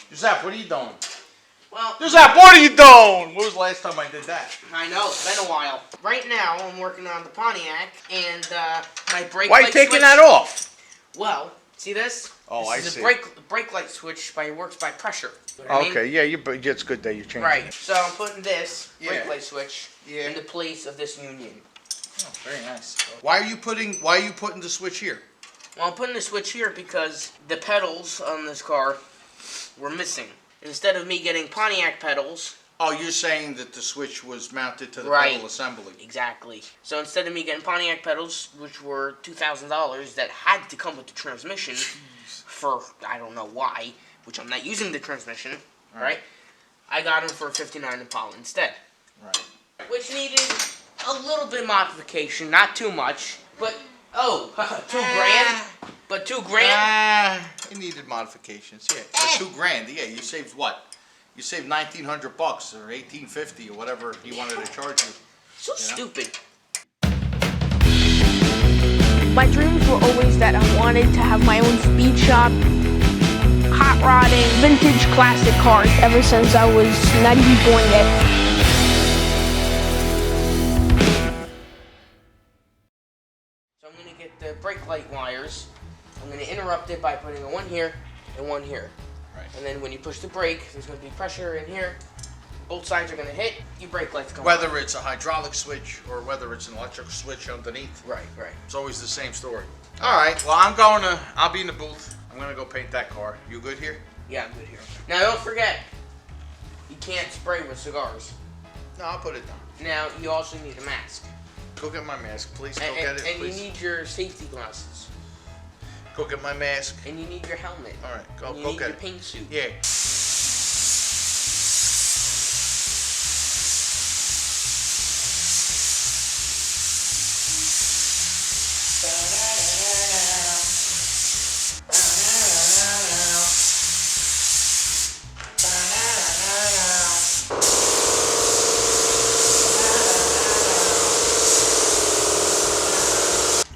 Giuseppe, what are you doing? Well, Giuseppe, what are you doing? When was the last time I did that? I know, it's been a while. Right now, I'm working on the Pontiac, and my brake Why are light you taking switch. that off? Well, see this? Oh, this is a brake light switch works by pressure. You know what I mean? Yeah, it's good that you changed Right, it. so I'm putting this brake light switch in the place of this union. Oh, very nice. Why are you putting the switch here? Well, I'm putting the switch here because the pedals on this car were missing. Instead of me getting Pontiac pedals... Oh, you're saying that the switch was mounted to the pedal assembly. Exactly. So instead of me getting Pontiac pedals, which were $2,000, that had to come with the transmission for, I don't know why, which I'm not using the transmission, right? I got them for $59 Impala instead. Right. Which needed a little bit of modification, not too much, but, $2 grand? But $2 grand? It needed modifications, yeah. For $2 grand, yeah, you saved what? You saved $1,900 or $1,850 or whatever he wanted to charge you. So stupid. My dreams were always that I wanted to have my own speed shop, hot rodding, vintage classic cars ever since I was not even born yet. So I'm going to get the brake light wires. I'm going to interrupt it by putting a one here and one here. Right. And then when you push the brake, there's going to be pressure in here. Both sides are going to hit. Your brake light's going Whether it's a hydraulic switch or whether it's an electrical switch underneath. Right. It's always the same story. All right. Well, I'll be in the booth. I'm going to go paint that car. You good here? Yeah, I'm good here. Now, don't forget, you can't spray with cigars. No, I'll put it down. Now, you also need a mask. Go get my mask, please. Go And, get it, and please. you need your safety glasses. Go get my mask. And you need your helmet. All right, And you go need get your it. paint suit. Yeah.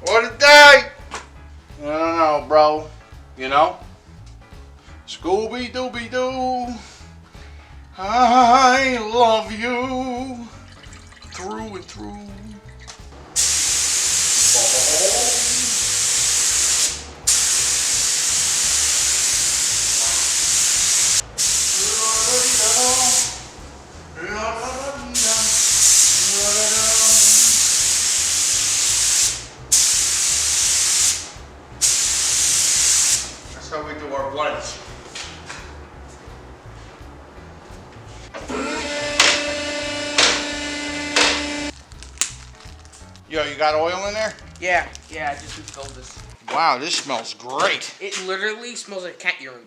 What a day! I don't know, bro. You know? Scooby-Dooby-Doo, I love you through and through. That's how we do our blends. Yo, you got oil in there? Yeah, I just refilled this. Wow, this smells great. It literally smells like cat urine.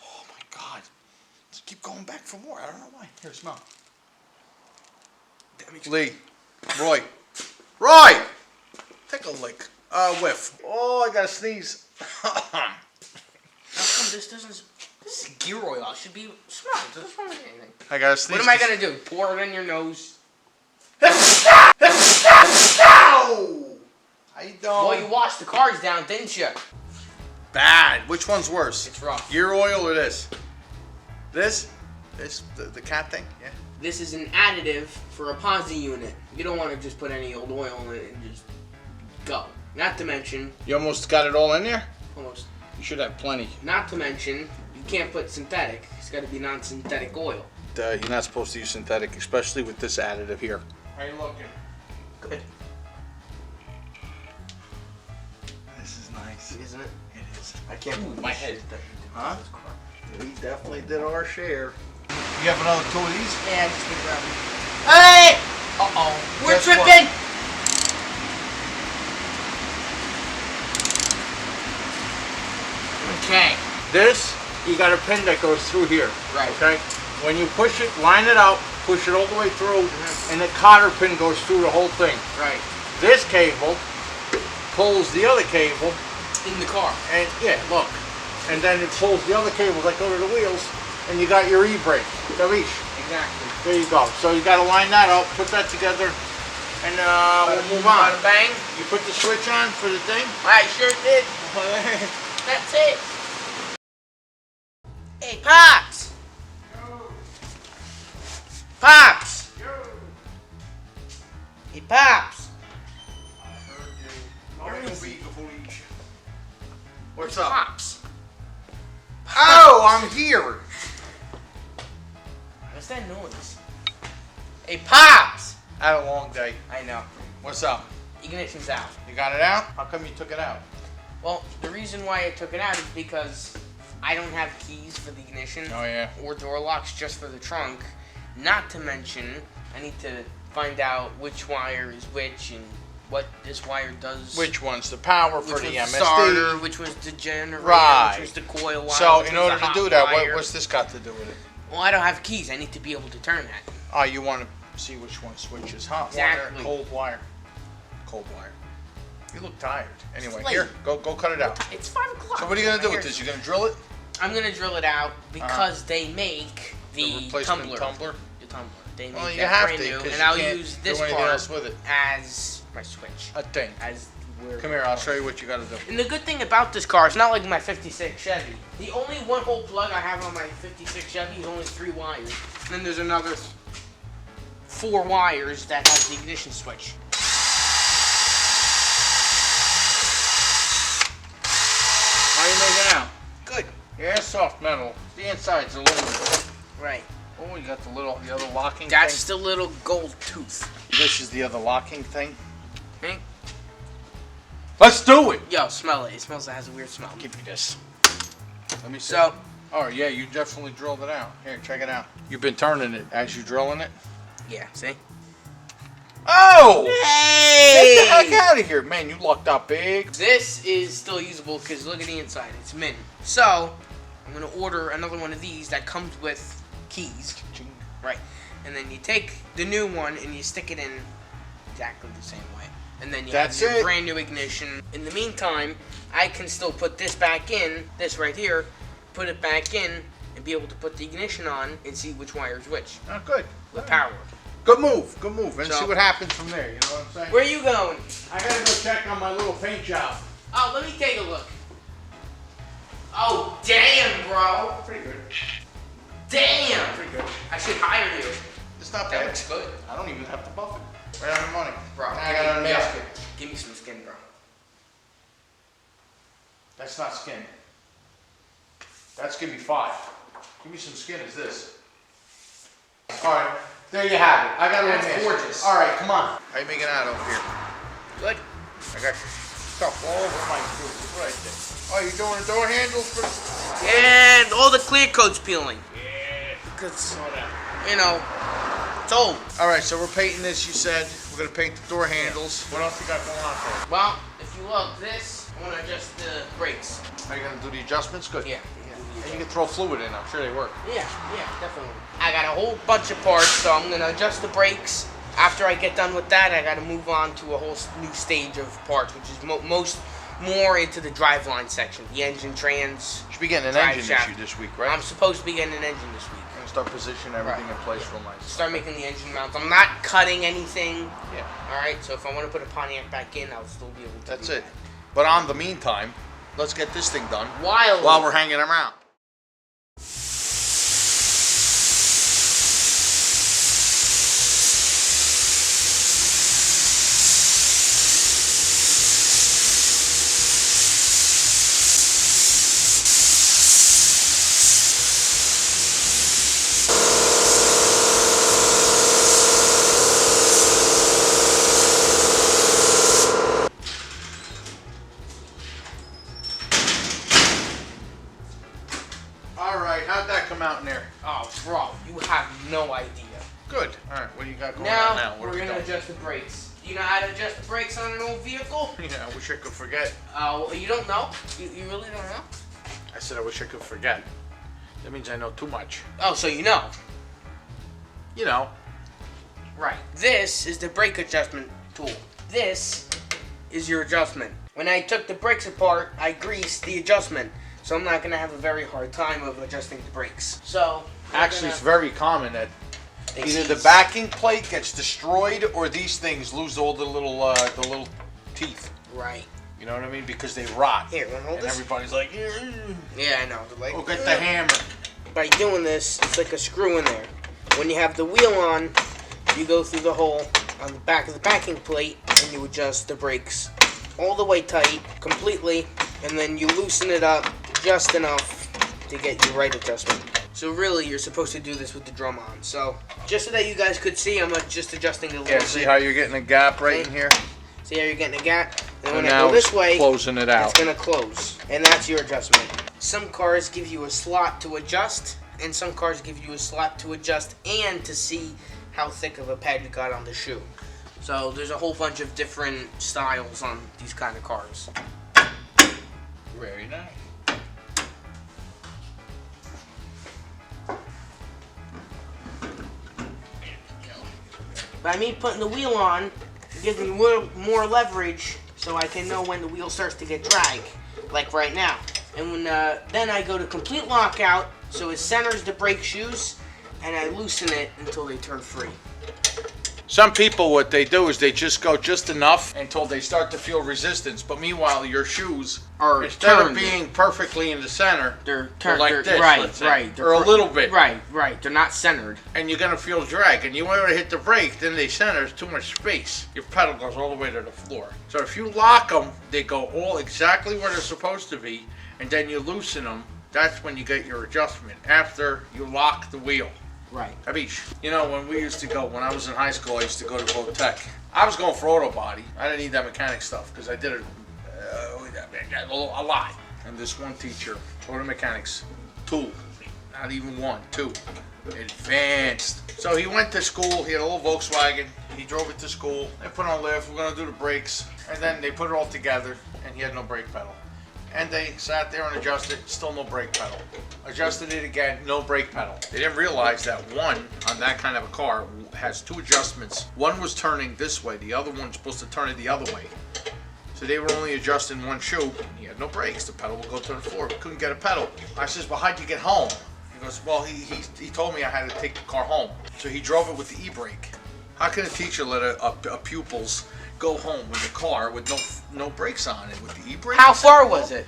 Oh my God. Just keep going back for more. I don't know why. Here, smell. Lee. Roy! Take a lick. Whiff. Oh, I gotta sneeze. How come this doesn't... This is gear oil. It should be smelled. It doesn't smell like anything. I gotta sneeze. What am I gonna do? Pour it in your nose? How you doing? Well, you washed the cars down, didn't you? Bad. Which one's worse? It's rough. Gear oil or this? This, the cat thing? Yeah. This is an additive for a posi unit. You don't want to just put any old oil in it and just go. Not to mention... You almost got it all in there? Almost. You should have plenty. Not to mention, you can't put synthetic. It's got to be non-synthetic oil. You're not supposed to use synthetic, especially with this additive here. How you looking? Good. This is nice. Isn't it? It is. I can't move My head. Huh? We definitely did our share. You have another two of these? Yeah, just stick around. Hey! Uh-oh. We're Guess what? tripping! Okay. This, you got a pin that goes through here. Right. Okay? When you push it, line it out, push it all the way through, and the cotter pin goes through the whole thing. Right. This cable pulls the other cable, In the car. and yeah, look. And then it pulls the other cables that go to the wheels, and you got your e-brake. Capiche? Exactly. There you go. So you got to line that up, put that together, and we'll move on. Bada bang. You put the switch on for the thing? I sure did. That's it. Hey, Pops! Pops! Hey, Pops! What's up? Pops! Oh, I'm here. What's that noise? Hey, Pops! I had a long day. I know. What's up? Ignition's out. You got it out? How come you took it out? Well, the reason why I took it out is because I don't have keys for the ignition. Oh, yeah. Or door locks just for the trunk. Not to mention, I need to find out which wire is which and what this wire does. Which one's the power Which for was the the MSD? starter, which was the generator, Right. which was the coil wire. So, which in was order the to hot do that, wire. what's this got to do with it? Well, I don't have keys. I need to be able to turn that. Oh, you want to see which one switches hot Exactly. wire, cold wire. Cold wire. You look tired. Anyway, late. here, go cut it out. It's 5 o'clock. So what are you gonna My do with hair's- this? You gonna drill it? I'm gonna drill it out because they make the replacement tumbler. The tumbler. They make Well, you that have brand to, new, 'cause and you I'll can't use do this anything part else with it. as my switch. A thing. As where. Come here, I'll show you what you gotta do. And the good thing about this car, it's not like my 56 Chevy. The only one hole plug I have on my 56 Chevy is only 3 wires. And then there's another 4 wires that have the ignition switch. How you making out? Good. Yeah, soft metal. The inside's aluminum. Right. Oh, you got the other locking That's the little gold tooth. thing? This is the other locking thing. Okay. Let's do it! Yo, smell it. It smells like it has a weird smell. Give me this. Let me see. So, Oh, yeah, you definitely drilled it out. Here, check it out. You've been turning it as you drilling it? yeah, see? Oh! Hey! Get the heck out of here. Man, you lucked out big. This is still usable because look at the inside. It's mint. So, I'm going to order another one of these that comes with keys. Right. And then you take the new one and you stick it in exactly the same way. And then you That's have your it. brand new ignition. In the meantime, I can still put this back in, this right here, put it back in, and be able to put the ignition on and see which wire is which. Oh, good. With power. Good move. Good move. And So- see what happens from there. You know what I'm saying? Where are you going? I gotta go check on my little paint job. Oh, let me take a look. Oh, damn, bro. Pretty good. Damn. Pretty good. I should hire you. It's not That bad. looks good. I don't even have to buff it. Right on the money. Bro, Now I gotta unmask it. Give me some skin, bro. That's not skin. That's give me 5. Give me some skin as this. Alright, there you have it. I got it That's unmasked. gorgeous. Alright, come on. How you making out over here? Good. I got stuff all over my food right there. Oh, you doing the door handles for... And all the clear coat's peeling. Yeah. Because, Saw that. you know, it's old. Alright, so we're painting this, you said. We're gonna paint the door handles. What else you got going on for? Well, if you look, this, I want to adjust the brakes. Are you gonna do the adjustments? Good. Yeah. And you can throw fluid in, I'm sure they work. Yeah, definitely. I got a whole bunch of parts, so I'm going to adjust the brakes. After I get done with that, I got to move on to a whole new stage of parts, which is more into the driveline section. The engine, trans. Should be getting an Drive engine shaft. issue this week, right? I'm supposed to be getting an engine this week. Gonna start positioning everything Right. in place real nice. Start making the engine mounts. I'm not cutting anything. Yeah. Alright, so if I want to put a Pontiac back in, I'll still be able to That's do it. But on the meantime, let's get this thing done that. While we're hanging around. Alright, how'd that come out in there? Oh, bro, you have no idea. Good. Alright, what do you got going Now, on now? What we're are we going to doing? adjust the brakes. Do you know how to adjust the brakes on an old vehicle? Yeah, I wish I could forget. Oh, you don't know? You really don't know? I said I wish I could forget. That means I know too much. Oh, so you know. You know. Right. This is the brake adjustment tool. This is your adjustment. When I took the brakes apart, I greased the adjustment. So I'm not going to have a very hard time of adjusting the brakes. So, Actually, it's very common that they either the seize. backing plate gets destroyed or these things lose all the little teeth. Right. You know what I mean? Because they rot. Here, wanna hold And this? everybody's like, Yeah, I know. They're like, oh, get the hammer. by doing this, it's like a screw in there. When you have the wheel on, you go through the hole on the back of the backing plate and you adjust the brakes all the way tight, completely, and then you loosen it up just enough to get your right adjustment. So really, you're supposed to do this with the drum on. So just so that you guys could see, I'm just adjusting it a little bit. See how you're getting a gap right in here? See how you're getting a gap? And when now I go this way, closing it out. it's going to close. And that's your adjustment. Some cars give you a slot to adjust, and some cars give you a slot to adjust and to see how thick of a pad you got on the shoe. So there's a whole bunch of different styles on these kind of cars. Very nice. By me putting the wheel on, it gives me more leverage so I can know when the wheel starts to get drag, like right now. And when, then I go to complete lockout, so it centers the brake shoes, and I loosen it until they turn free. Some people, what they do is they just go just enough until they start to feel resistance. But meanwhile, your shoes, Are instead turned. of being perfectly in the center, They're they're like this, right, let's say, right. or a little bit. Right. They're not centered. And you're gonna feel drag. And you want to hit the brake, then they center. There's too much space. Your pedal goes all the way to the floor. So if you lock them, they go all exactly where they're supposed to be, and then you loosen them. That's when you get your adjustment after you lock the wheel. Right. I mean, you know, when I was in high school, I used to go to Vote Tech. I was going for auto body. I didn't need that mechanic stuff because I did it a lot. And this one teacher, auto mechanics, 2, not even 1, 2, advanced. So he went to school. He had a little Volkswagen. He drove it to school. They put on lift. We're gonna do the brakes, and then they put it all together. And he had no brake pedal. And they sat there and adjusted, still no brake pedal. Adjusted it again, no brake pedal. They didn't realize that one on that kind of a car has 2 adjustments. One was turning this way, the other one's supposed to turn it the other way. So they were only adjusting one shoe. He had no brakes, the pedal would go to the floor. We couldn't get a pedal. I says, well, how'd you get home? He goes, well, he told me I had to take the car home. So he drove it with the e-brake. How can a teacher let a pupils go home with a car with no brakes on it with the e-brake? How far was it?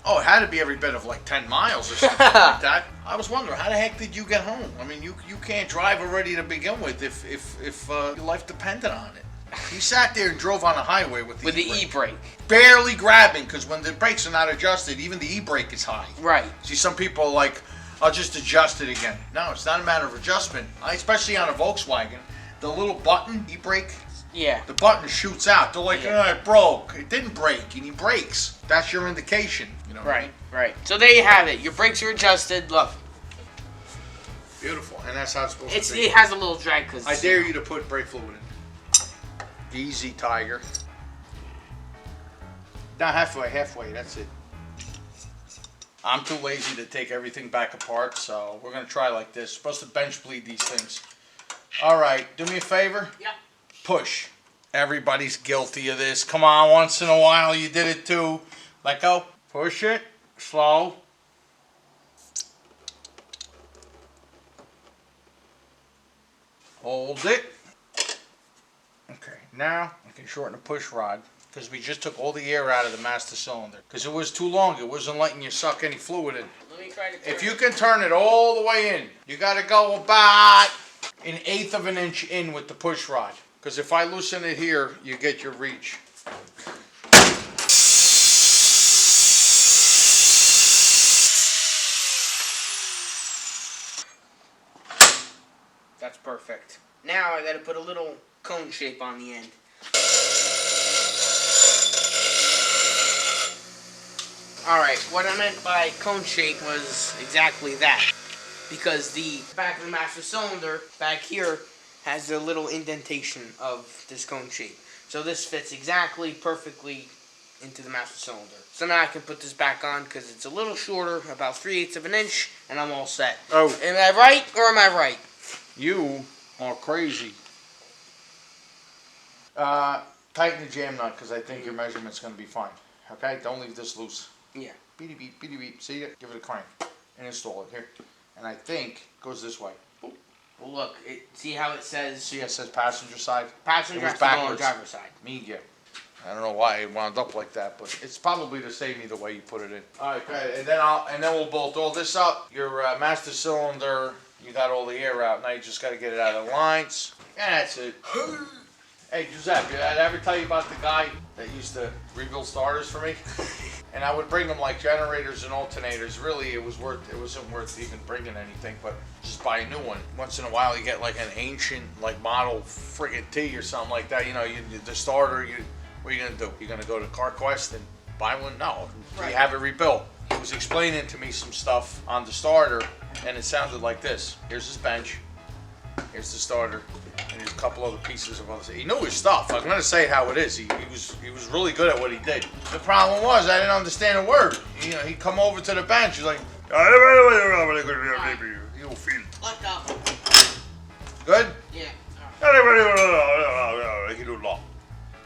Oh, it had to be every bit of like 10 miles or something like that. I was wondering, how the heck did you get home? I mean, you can't drive already to begin with if your life depended on it. He sat there and drove on the highway with the e-brake. Barely grabbing, because when the brakes are not adjusted, even the e-brake is high. Right. See, some people are like, I'll just adjust it again. No, it's not a matter of adjustment. Especially on a Volkswagen, the little button, e-brake, Yeah. the button shoots out. They're like, oh, it broke. It didn't break, and he brakes. That's your indication. You know what I mean? Right. So there you have it. Your brakes are adjusted. Look, Beautiful, and that's how it's supposed to be. it has a little drag because I dare you to put brake fluid in. Easy, Tiger. Not halfway, that's it. I'm too lazy to take everything back apart, so we're going to try like this. Supposed to bench bleed these things. All right, do me a favor. Yeah. Push. Everybody's guilty of this. Come on, once in a while you did it too. Let go. Push it. Slow. Hold it. Okay, now I can shorten the push rod because we just took all the air out of the master cylinder because it was too long. It wasn't letting you suck any fluid in. Let me try to. If you can turn it all the way in, you got to go about 1/8 of an inch in with the push rod. Because if I loosen it here, you get your reach. That's perfect. Now I got to put a little cone shape on the end. Alright, what I meant by cone shape was exactly that. Because the back of the master cylinder, back here, has a little indentation of this cone shape. So this fits exactly, perfectly into the master cylinder. So now I can put this back on because it's a little shorter, about 3/8 of an inch, and I'm all set. Oh. Am I right or am I right? You are crazy. Tighten the jam nut because I think your measurement's going to be fine. Okay? Don't leave this loose. Yeah. Beady beep, beady beep. See it? Give it a crank and install it here. And I think it goes this way. Well, look. See how it says See, it says passenger side. passenger It was has to go on backwards. driver's side. Me, yeah. I don't know why it wound up like that, but it's probably the same either way you put it in. All right, good. And then we'll bolt all this up. Your master cylinder, you got all the air out. Now you just got to get it out of the lines. And that's it. Hey, Giuseppe, did I ever tell you about the guy that used to rebuild starters for me? And I would bring him like generators and alternators. Really, it wasn't worth even bringing anything, but just buy a new one. Once in a while, you get like an ancient, like model friggin' T or something like that. You know, the starter. What are you gonna do? You gonna go to CarQuest and buy one? No, you have it rebuilt. He was explaining to me some stuff on the starter, and it sounded like this. Here's his bench. Here's the starter. And there's a couple other pieces of other stuff. He knew his stuff. I'm gonna say it how it is. He was really good at what he did. The problem was I didn't understand a word. You know, he'd come over to the bench. He's like, you feel Look up. good? Yeah.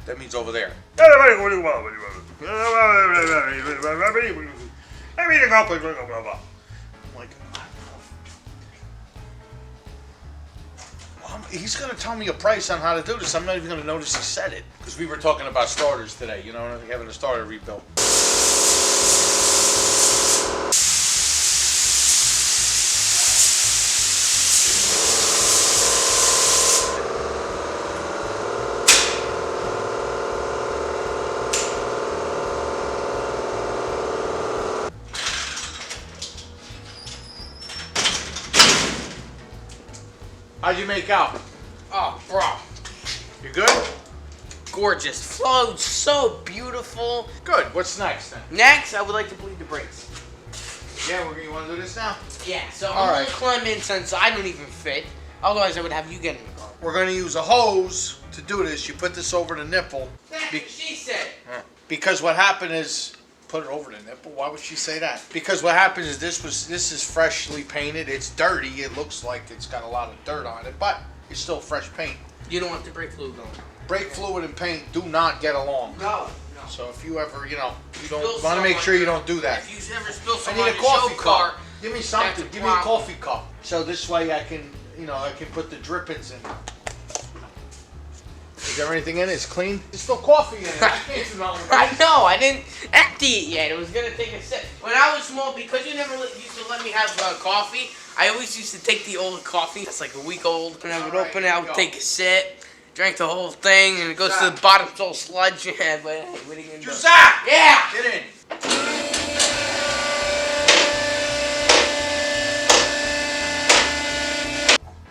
That means over there. Like, he's gonna tell me a price on how to do this. I'm not even gonna notice he said it because we were talking about starters today. You know, having a starter rebuilt. How'd you make out? Oh, bro. You good? Gorgeous. Flowed so beautiful. Good. What's next then? Next, I would like to bleed the brakes. Yeah, you want to do this now? Yeah, so All I'm right. gonna climb in since I don't even fit. Otherwise, I would have you get in the car. We're going to use a hose to do this. You put this over the nipple. That's what she said. Because what happened is, put it over the nipple. Why would she say that? Because what happens is this is freshly painted. It's dirty. It looks like it's got a lot of dirt on it, but it's still fresh paint. You don't want the brake fluid going. Brake fluid and paint do not get along. No. So if you ever, you don't Spill want to make some sure on you don't do that. If you ever spill I some need on a your coffee show car, cup. Give me something. that's a Give me a problem. coffee cup. So this way I can, I can put the drippings in. Is there anything in it? It's clean. There's still coffee in it. I can't do nothing with I it. know, I didn't empty it yet. It was gonna take a sip. When I was small, because you never used to let me have coffee, I always used to take the old coffee that's like a week old, and I would Alright, open it, here I we would go. take a sip, drink the whole thing, and it goes to the bottom, it's all sludge. Yeah, but hey, what are you gonna do? Giuseppe! Yeah! Get in.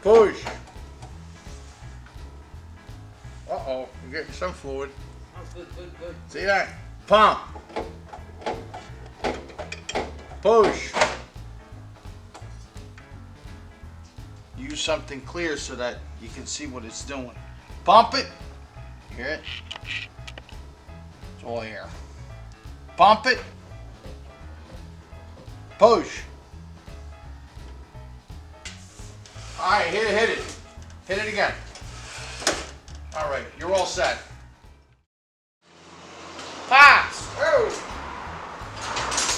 Push. Uh-oh, you're getting some fluid. Oh, good, good, good. See that? Pump. Push. Use something clear so that you can see what it's doing. Pump it. Hear it? It's all air. Pump it. Push. All right, hit it. Hit it again. All right, you're all set. Pops! Oh!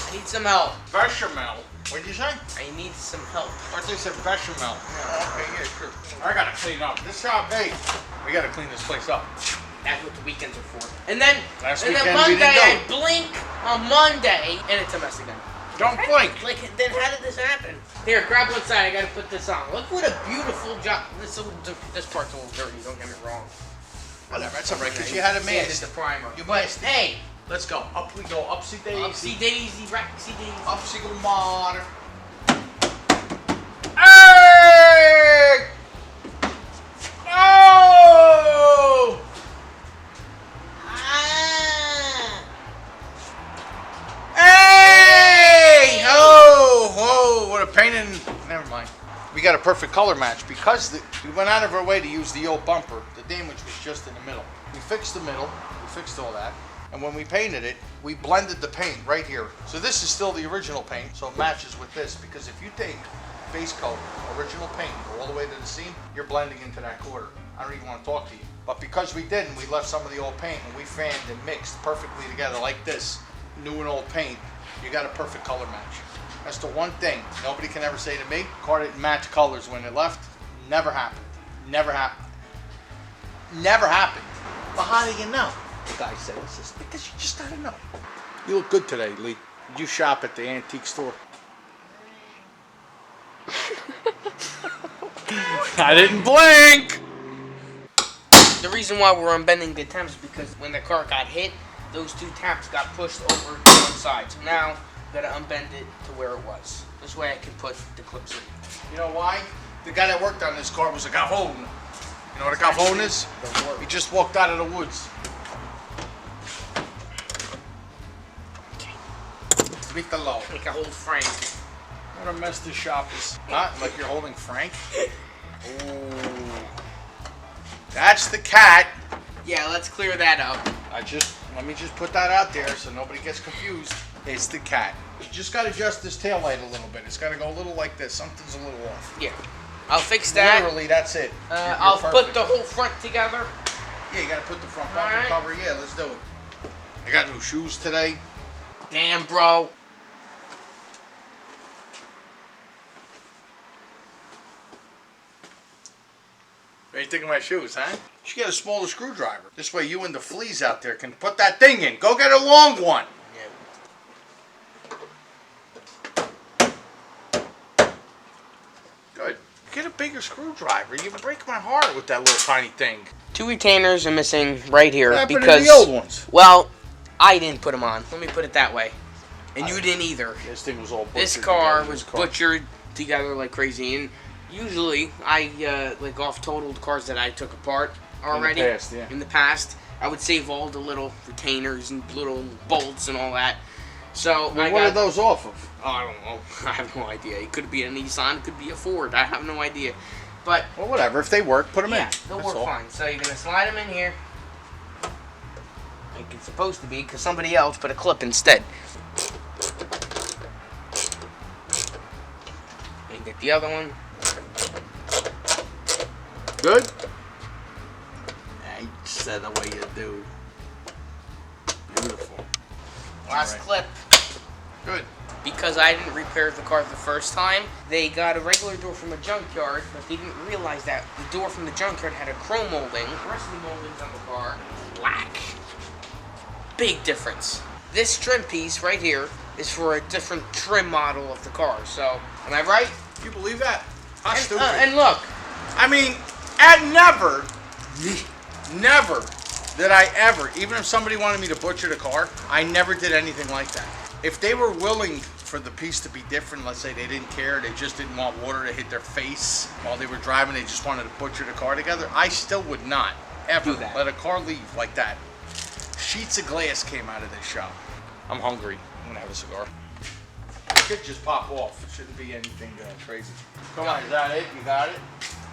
I need some help. Bechamel. What'd you say? I need some help. I thought you said bechamel. Yeah, okay, yeah, sure. I gotta clean up. This job, hey, we gotta clean this place up. That's what the weekends are for. And then, Last and then weekend we Monday, didn't I blink on Monday, and it's a mess again. Don't blink. Like, then how did this happen? Here, grab one side. I gotta put this on. Look what a beautiful job. This part's a little dirty. Don't get me wrong. Whatever, that's all right, because you had a Yeah, man. it's the primer. You But missed. hey, Let's go. Up we go. Upsy daisy. upsy daisy, racksy daisy. Upsy go mother. Hey! Oh! Ah. Hey! Oh! What a pain in... Never mind. We got a perfect color match because we went out of our way to use the old bumper. The damage was just in the middle. We fixed the middle. We fixed all that. And when we painted it, we blended the paint right here. So this is still the original paint, so it matches with this. Because if you take base coat, original paint, go all the way to the seam, you're blending into that quarter. I don't even want to talk to you. But because we didn't, we left some of the old paint and we fanned and mixed perfectly together like this. New and old paint, you got a perfect color match. That's the one thing nobody can ever say to me. Car didn't match colors when it left. Never happened. Never happened. Never happened. Well, how do you know? The guy said, he says, because you just gotta know. You look good today, Lee. Did you shop at the antique store? I didn't blink! The reason why we're unbending the temps is because when the car got hit, those two taps got pushed over to one side. So now we gotta unbend it to where it was. This way I can put the clips in. You know why? The guy that worked on this car was a cajon. You know what a cajon is? He just walked out of the woods. Meet the low. Like a whole Frank. What a mess this shop is. Huh? Like you're holding Frank? Ooh. That's the cat. Yeah, let's clear that up. Let me just put that out there so nobody gets confused. It's the cat. You just gotta adjust this tail light a little bit. It's gotta go a little like this. Something's a little off. Yeah. I'll fix that. Literally, that's it. I'll put the whole front together. Yeah, you gotta put the front bumper Alright. cover. Yeah, let's do it. I got new shoes today. Damn, bro. What do you think of my shoes, huh? You should get a smaller screwdriver. This way you and the fleas out there can put that thing in. Go get a long one. Good. Get a bigger screwdriver. You break my heart with that little tiny thing. Two retainers are missing right here What happened because to the old ones? well, I didn't put them on. Let me put it that way. And you didn't either. This thing was all butchered. This car together. was butchered together like crazy. And usually, I like off-totaled cars that I took apart already. In the past, yeah. In the past, I would save all the little retainers and little bolts and all that. So Well, what are those off of? Oh, I don't know. I have no idea. It could be a Nissan. It could be a Ford. I have no idea. But Well, whatever. If they work, put them yeah, in. they'll That's work all. fine. So you're gonna slide them in here, like it's supposed to be, because somebody else put a clip instead. And get the other one. Good? I said the way you do. Beautiful. Last Alright. clip. Good. Because I didn't repair the car the first time, they got a regular door from a junkyard, but they didn't realize that the door from the junkyard had a chrome molding. The rest of the moldings on the car, black. Big difference. This trim piece right here is for a different trim model of the car. So, am I right? You believe that? How stupid. And look, I mean, and never did I ever, even if somebody wanted me to butcher the car, I never did anything like that. If they were willing for the piece to be different, let's say they didn't care, they just didn't want water to hit their face while they were driving, they just wanted to butcher the car together, I still would not ever Do that. let a car leave like that. Sheets of glass came out of this shop. I'm hungry. I'm gonna have a cigar. It could just pop off. It shouldn't be anything crazy. Come on, is that it? You got it?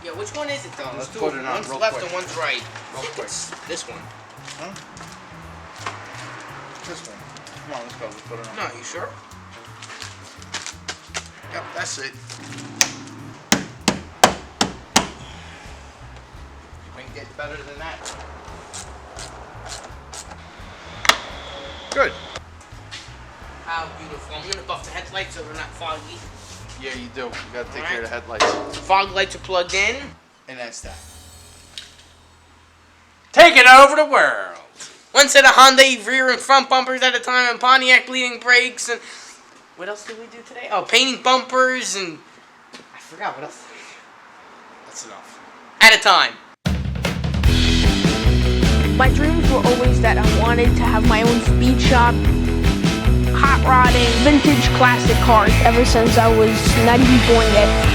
yeah, which one is it though? Let's There's two put of it them. on One's real left quick. and one's right. Real quick. It's this one. Huh? This one. Come on, let's go. Let's put it on. No, you sure? Yep, that's it. You can get better than that. Good. How beautiful. I'm gonna buff the headlights so they're not foggy. Yeah, you do. You gotta take care of the Alright. headlights. Fog lights are plugged in. And that's that. Taking over the world. One set of Hyundai rear and front bumpers at a time, and Pontiac bleeding brakes, and what else did we do today? Oh, painting bumpers, and I forgot what else. That's enough. At a time. My dreams were always that I wanted to have my own speed shop, hot rodding, vintage classic cars ever since I was not even born yet.